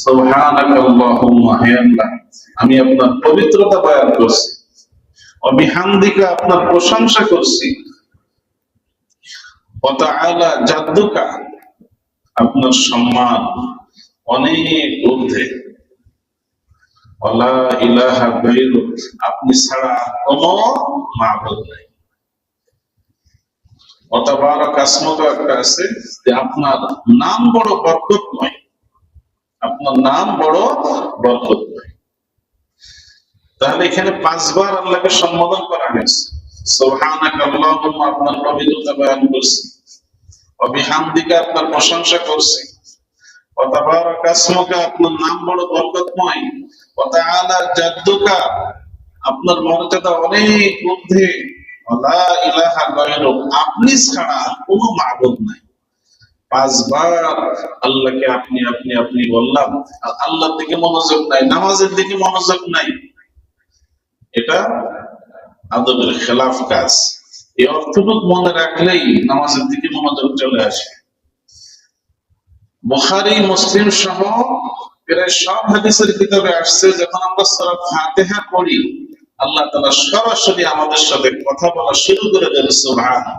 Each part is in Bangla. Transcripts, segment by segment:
সুবহানাকা আল্লাহুম্মা, হে আল্লাহ আমি আপনার পবিত্রতা বয়ান করছি, ওয়া বিহামদিকা আপনার প্রশংসা করছি, ওয়া তাআলা জাদ্দুকা আপনার সম্মান অনেক ঊর্ধ্বে, ওয়া লা ইলাহা গায়রুক আপনি ছাড়া কোনো মাবুদ নাই। ওয়া তাবারাকা ইসমুকা একটা আছে যে আপনার নাম বড় বরকতময়, আপনার নাম বড় বরকতময়। তাহলে এখানে ৫ বার আল্লাহকে সম্বোধন করা হয়েছে। সুবহানাকা আল্লাহুম্মা আপনার পবিত্রতা বয়ান করছি, ওয়া বিহামদিকা আপনার প্রশংসা করছি, ওয়া তাবারাকা ইসমুকা আপনার নাম বড় বরকতময়, ওয়া তাআলা জাদ্দুকা আপনার মর্যাদা অনেক ঊর্ধ্বে, ওয়া লা ইলাহা গায়রুক আপনি ছাড়া কোনো মাবুদ নাই। ৫ বার আল্লাহকে আপনি আপনি আপনি বললাম, আর আল্লাহর দিকে মনোযোগ নাই, নামাজের দিকে মনোযোগ নাই, এটা আদবের খেলাফ কাজ। এই অর্থটুকু মনে রাখলেই নামাজের দিকে মনোযোগ চলে আসে। বুখারী মুসলিম সহ প্রায় সব হাদিসের কিতাবে আসছে যখন আমরা সূরা ফাতিহা পড়ি আল্লাহ তাআলা সরাসরি আমাদের সাথে কথা বলা শুরু করে দেন। সুবহানাল্লাহ।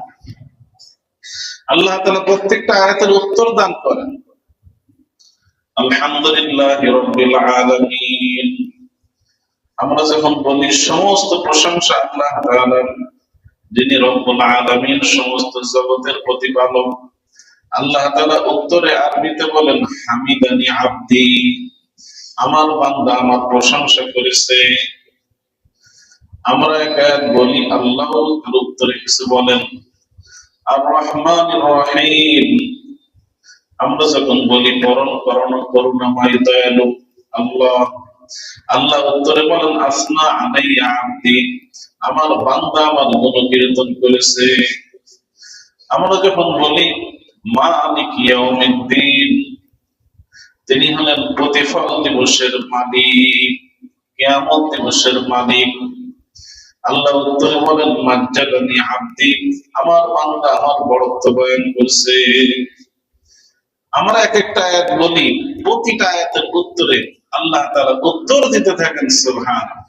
আল্লাহ তাআলা প্রত্যেকটা আয়াতের উত্তর দান করেন। আলহামদুলিল্লাহি রাব্বিল আলামিন, আমরা যখন বলি সমস্ত প্রশংসা আল্লাহ তাআলার, যিনি রব্বুল আলামিন সমস্ত জগতের প্রতিপালক, আল্লাহ তাআলা উত্তরে আরবিতে বলেন হামিদানি আব্দি, আমার বান্দা আমার প্রশংসা করেছে। আমরা এক আয়াত বলি আল্লাহ তার উত্তরে কিছু বলেন আর রহমানির রহিম, আমরা যখন বলি পরম করুণাময় দয়ালু আল্লাহ, আল্লাহ উত্তরে বলেন আসনা আলাইয়া আব্দি, আমার বান্দা আমার গুণকীর্তন করেছে। আমরা যখন বলি মালিক ইয়াউমিদ্দিন, তিনি হলেন প্রতিফল দিবসের মালিক, কিয়ামত দিবসের মালিক, আল্লাহ উত্তরে বলেন মাজ্জাদানি আব্দি, আমার বান্দা আমার বড়ত্ব বয়ান করছে। আমরা এক একটা আয়াত বলি, প্রতিটা আয়াতের উত্তরে আল্লাহ তাআলা উত্তর দিতে থাকেন। সুবহানাল্লাহ।